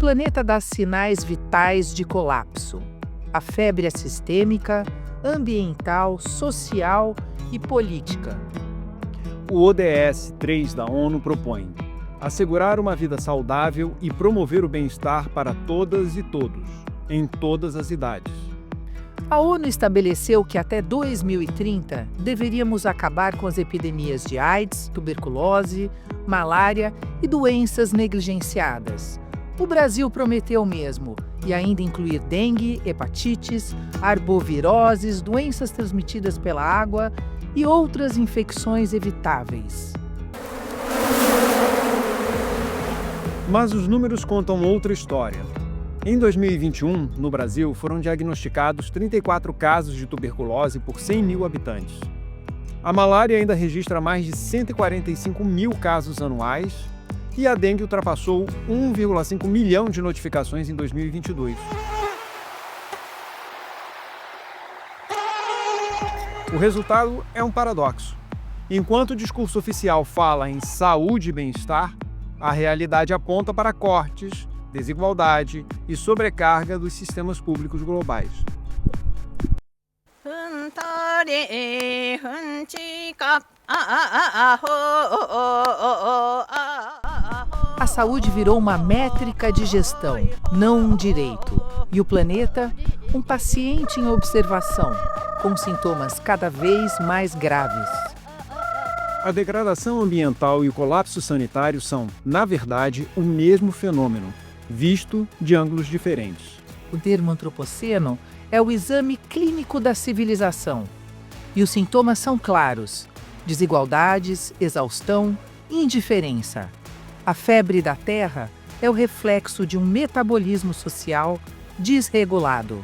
planeta dá sinais vitais de colapso. A febre é sistêmica, ambiental, social e política. O ODS 3 da ONU propõe assegurar uma vida saudável e promover o bem-estar para todas e todos, em todas as idades. A ONU estabeleceu que até 2030 deveríamos acabar com as epidemias de AIDS, tuberculose, malária e doenças negligenciadas. O Brasil prometeu mesmo, e ainda incluir dengue, hepatites, arboviroses, doenças transmitidas pela água e outras infecções evitáveis. Mas os números contam outra história. Em 2021, no Brasil, foram diagnosticados 34 casos de tuberculose por 100 mil habitantes. A malária ainda registra mais de 145 mil casos anuais e a dengue ultrapassou 1,5 milhão de notificações em 2022. O resultado é um paradoxo. Enquanto o discurso oficial fala em saúde e bem-estar, a realidade aponta para cortes, desigualdade e sobrecarga dos sistemas públicos globais. A saúde virou uma métrica de gestão, não um direito. E o planeta, um paciente em observação, com sintomas cada vez mais graves. A degradação ambiental e o colapso sanitário são, na verdade, o mesmo fenômeno, visto de ângulos diferentes. O termo antropoceno é o exame clínico da civilização. E os sintomas são claros: desigualdades, exaustão e indiferença. A febre da Terra é o reflexo de um metabolismo social desregulado.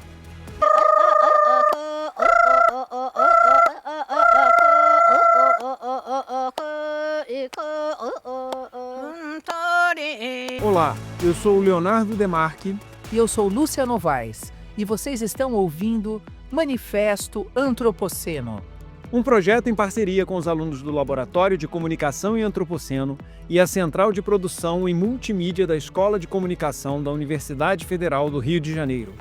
Olá, eu sou o Leonardo Demarque. E eu sou Lúcia Novaes. E vocês estão ouvindo Manifesto Antropoceno. Um projeto em parceria com os alunos do Laboratório de Comunicação em Antropoceno e a Central de Produção em Multimídia da Escola de Comunicação da Universidade Federal do Rio de Janeiro.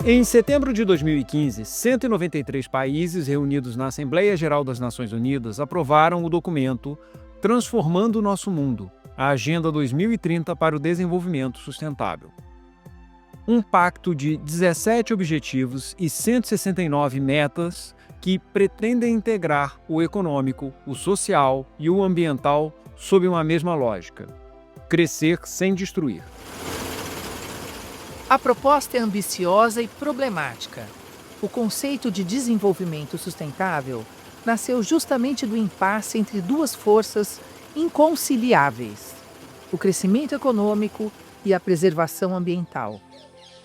Em setembro de 2015, 193 países reunidos na Assembleia Geral das Nações Unidas aprovaram o documento Transformando o Nosso Mundo, a Agenda 2030 para o Desenvolvimento Sustentável. Um pacto de 17 objetivos e 169 metas que pretendem integrar o econômico, o social e o ambiental sob uma mesma lógica: crescer sem destruir. A proposta é ambiciosa e problemática. O conceito de desenvolvimento sustentável nasceu justamente do impasse entre duas forças inconciliáveis: o crescimento econômico e a preservação ambiental.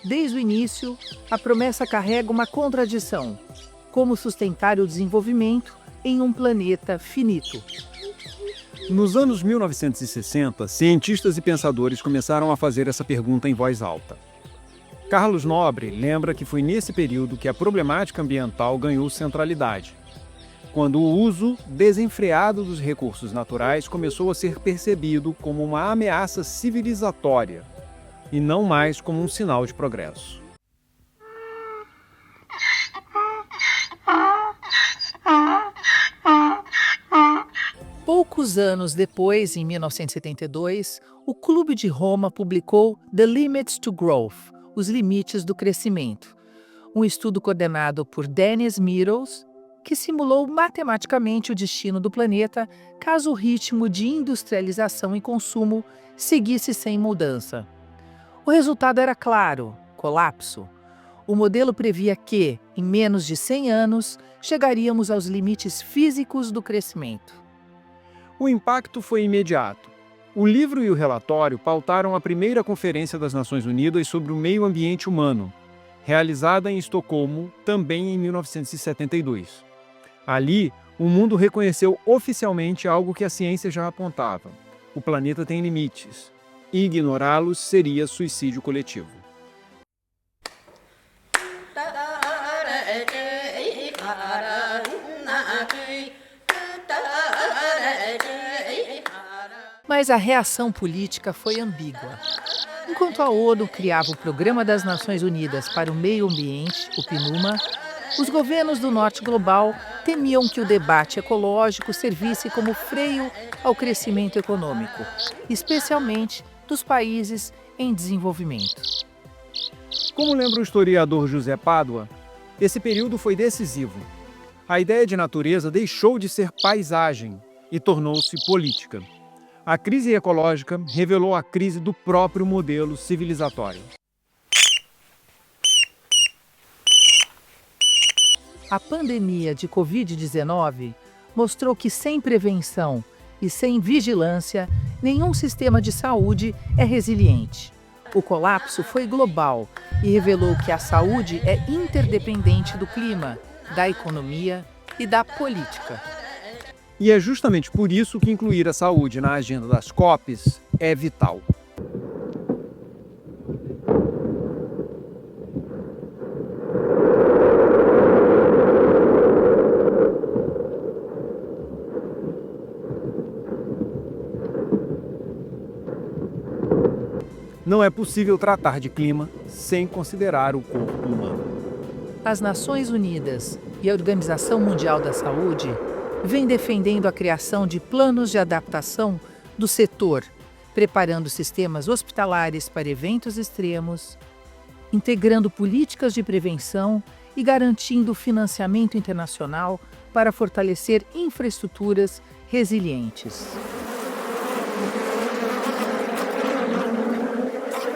Desde o início, a promessa carrega uma contradição: como sustentar o desenvolvimento em um planeta finito. Nos anos 1960, cientistas e pensadores começaram a fazer essa pergunta em voz alta. Carlos Nobre lembra que foi nesse período que a problemática ambiental ganhou centralidade, quando o uso desenfreado dos recursos naturais começou a ser percebido como uma ameaça civilizatória e não mais como um sinal de progresso. Poucos anos depois, em 1972, o Clube de Roma publicou The Limits to Growth, Os Limites do Crescimento, um estudo coordenado por Dennis Meadows, que simulou matematicamente o destino do planeta caso o ritmo de industrialização e consumo seguisse sem mudança. O resultado era claro: colapso. O modelo previa que, em menos de 100 anos, chegaríamos aos limites físicos do crescimento. O impacto foi imediato. O livro e o relatório pautaram a primeira Conferência das Nações Unidas sobre o Meio Ambiente Humano, realizada em Estocolmo, também em 1972. Ali, o mundo reconheceu oficialmente algo que a ciência já apontava: O planeta tem limites, e ignorá-los seria suicídio coletivo. Mas a reação política foi ambígua. Enquanto a ONU criava o Programa das Nações Unidas para o Meio Ambiente, o PNUMA, os governos do Norte global temiam que o debate ecológico servisse como freio ao crescimento econômico, especialmente dos países em desenvolvimento. Como lembra o historiador José Pádua, esse período foi decisivo. A ideia de natureza deixou de ser paisagem e tornou-se política. A crise ecológica revelou a crise do próprio modelo civilizatório. A pandemia de Covid-19 mostrou que sem prevenção e sem vigilância, nenhum sistema de saúde é resiliente. O colapso foi global e revelou que a saúde é interdependente do clima, da economia e da política. E é justamente por isso que incluir a saúde na agenda das COPs é vital. Não é possível tratar de clima sem considerar o corpo humano. As Nações Unidas e a Organização Mundial da Saúde vêm defendendo a criação de planos de adaptação do setor, preparando sistemas hospitalares para eventos extremos, integrando políticas de prevenção e garantindo financiamento internacional para fortalecer infraestruturas resilientes.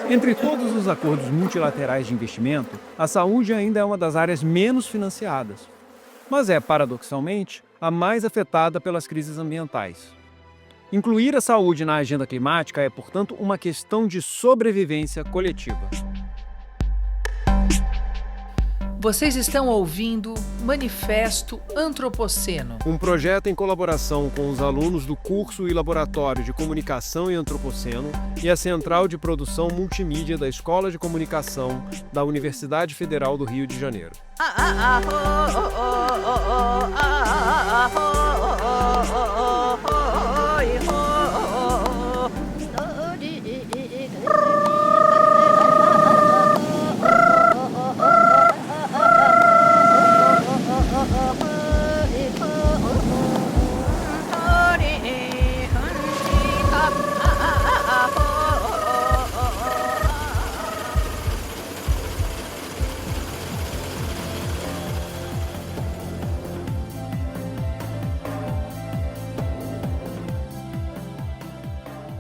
Entre todos os acordos multilaterais de investimento, a saúde ainda é uma das áreas menos financiadas, mas é, paradoxalmente, a mais afetada pelas crises ambientais. Incluir a saúde na agenda climática é, portanto, uma questão de sobrevivência coletiva. Vocês estão ouvindo Manifesto Antropoceno. Um projeto em colaboração com os alunos do curso e laboratório de Comunicação e Antropoceno e a Central de Produção Multimídia da Escola de Comunicação da Universidade Federal do Rio de Janeiro.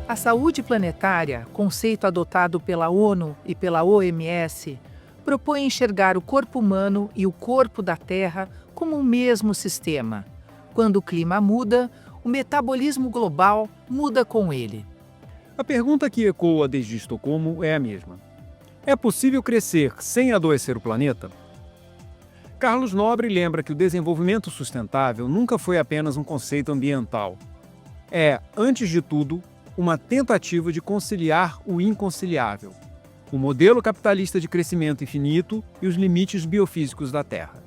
A saúde planetária, conceito adotado pela ONU e pela OMS, propõe enxergar o corpo humano e o corpo da Terra como um mesmo sistema. Quando o clima muda, o metabolismo global muda com ele. A pergunta que ecoa desde Estocolmo é a mesma. É possível crescer sem adoecer o planeta? Carlos Nobre lembra que o desenvolvimento sustentável nunca foi apenas um conceito ambiental. É, antes de tudo, uma tentativa de conciliar o inconciliável, o modelo capitalista de crescimento infinito e os limites biofísicos da Terra.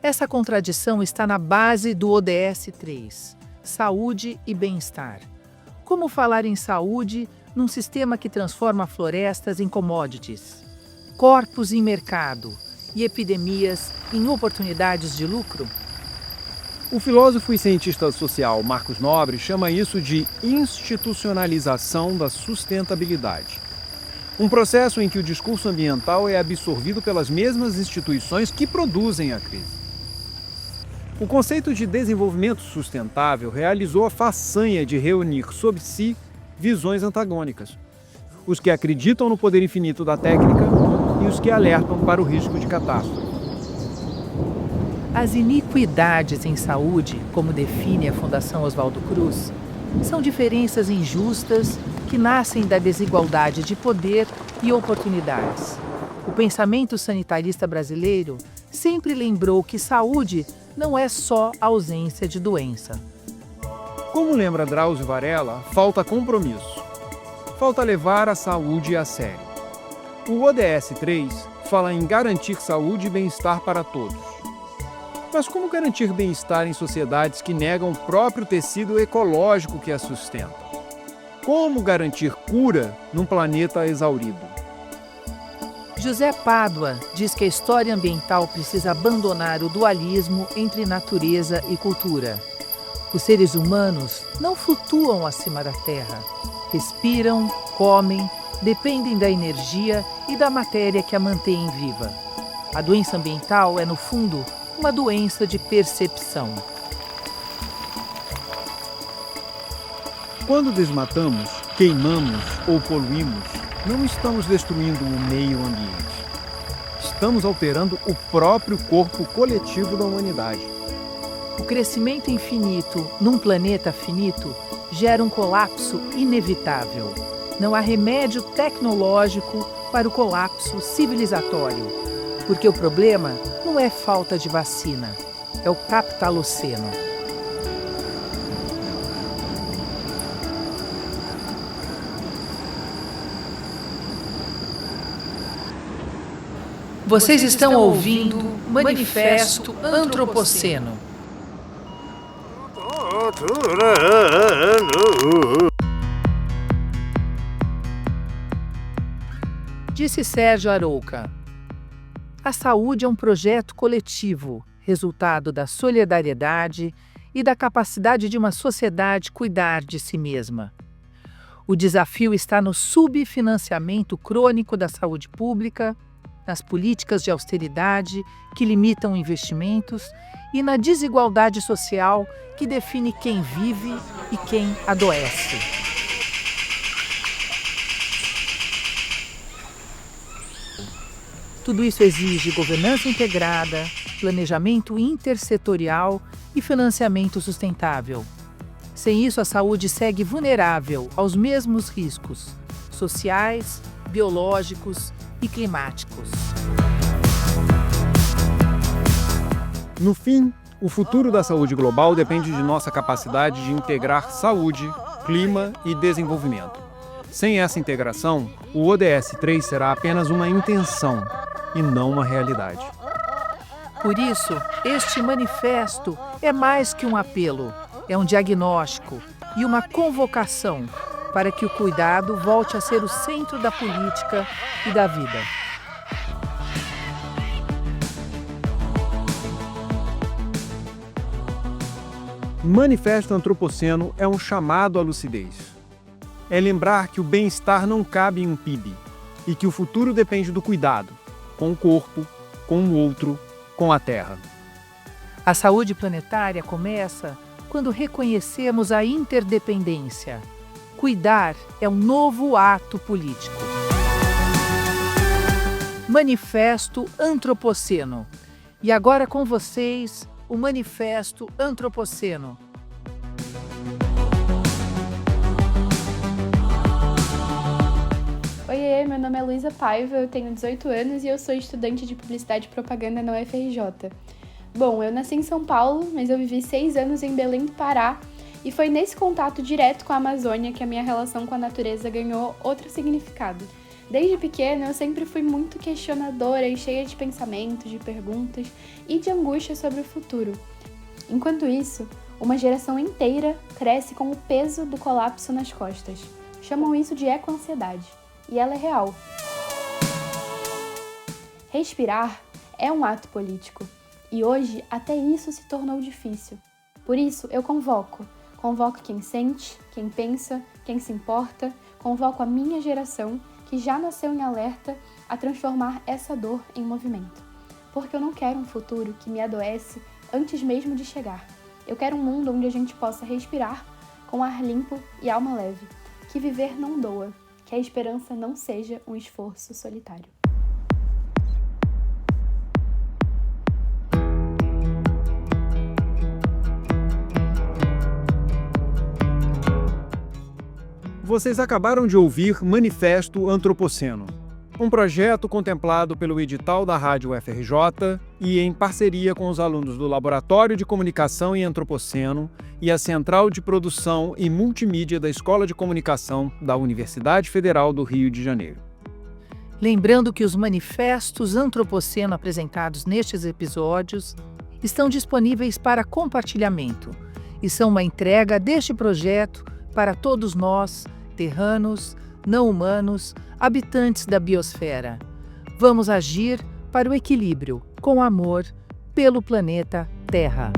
Essa contradição está na base do ODS 3, saúde e bem-estar. Como falar em saúde num sistema que transforma florestas em commodities, corpos em mercado e epidemias em oportunidades de lucro? O filósofo e cientista social Marcos Nobre chama isso de institucionalização da sustentabilidade. Um processo em que o discurso ambiental é absorvido pelas mesmas instituições que produzem a crise. O conceito de desenvolvimento sustentável realizou a façanha de reunir sob si visões antagônicas. Os que acreditam no poder infinito da técnica e os que alertam para o risco de catástrofe. As iniquidades em saúde, como define a Fundação Oswaldo Cruz, são diferenças injustas que nascem da desigualdade de poder e oportunidades. O pensamento sanitarista brasileiro sempre lembrou que saúde não é só ausência de doença. Como lembra Drauzio Varela, falta compromisso. Falta levar a saúde a sério. O ODS 3 fala em garantir saúde e bem-estar para todos. Mas como garantir bem-estar em sociedades que negam o próprio tecido ecológico que as sustenta? Como garantir cura num planeta exaurido? José Pádua diz que a história ambiental precisa abandonar o dualismo entre natureza e cultura. Os seres humanos não flutuam acima da Terra. Respiram, comem, dependem da energia e da matéria que a mantém viva. A doença ambiental é, no fundo, uma doença de percepção. Quando desmatamos, queimamos ou poluímos, não estamos destruindo o meio ambiente. Estamos alterando o próprio corpo coletivo da humanidade. O crescimento infinito num planeta finito gera um colapso inevitável. Não há remédio tecnológico para o colapso civilizatório, porque o problema não é falta de vacina, é o capitaloceno. Vocês estão ouvindo Manifesto Antropoceno. Disse Sérgio Arouca: a saúde é um projeto coletivo, resultado da solidariedade e da capacidade de uma sociedade cuidar de si mesma. O desafio está no subfinanciamento crônico da saúde pública, nas políticas de austeridade que limitam investimentos e na desigualdade social que define quem vive e quem adoece. Tudo isso exige governança integrada, planejamento intersetorial e financiamento sustentável. Sem isso, a saúde segue vulnerável aos mesmos riscos sociais, biológicos e climáticos. No fim, o futuro da saúde global depende de nossa capacidade de integrar saúde, clima e desenvolvimento. Sem essa integração, o ODS 3 será apenas uma intenção e não uma realidade. Por isso, este manifesto é mais que um apelo, é um diagnóstico e uma convocação para que o cuidado volte a ser o centro da política e da vida. Manifesto Antropoceno é um chamado à lucidez. É lembrar que o bem-estar não cabe em um PIB e que o futuro depende do cuidado, com o corpo, com o outro, com a Terra. A saúde planetária começa quando reconhecemos a interdependência. Cuidar é um novo ato político. Manifesto Antropoceno. E agora com vocês, o Manifesto Antropoceno. Oiê, meu nome é Luísa Paiva, eu tenho 18 anos e eu sou estudante de Publicidade e Propaganda na UFRJ. Bom, eu nasci em São Paulo, mas eu vivi 6 anos em Belém do Pará e foi nesse contato direto com a Amazônia que a minha relação com a natureza ganhou outro significado. Desde pequena, eu sempre fui muito questionadora e cheia de pensamentos, de perguntas e de angústia sobre o futuro. Enquanto isso, uma geração inteira cresce com o peso do colapso nas costas. Chamam isso de ecoansiedade. E ela é real. Respirar é um ato político, e hoje até isso se tornou difícil. Por isso eu convoco quem sente, quem pensa, quem se importa, convoco a minha geração, que já nasceu em alerta, a transformar essa dor em movimento. Porque eu não quero um futuro que me adoece antes mesmo de chegar. Eu quero um mundo onde a gente possa respirar com ar limpo e alma leve, que viver não doa, que a esperança não seja um esforço solitário. Vocês acabaram de ouvir Manifesto Antropoceno, Um projeto contemplado pelo edital da Rádio UFRJ e em parceria com os alunos do Laboratório de Comunicação e Antropoceno e a Central de Produção e Multimídia da Escola de Comunicação da Universidade Federal do Rio de Janeiro. Lembrando que os manifestos antropoceno apresentados nestes episódios estão disponíveis para compartilhamento e são uma entrega deste projeto para todos nós, terranos, não humanos, habitantes da biosfera. Vamos agir para o equilíbrio, com amor, pelo planeta Terra.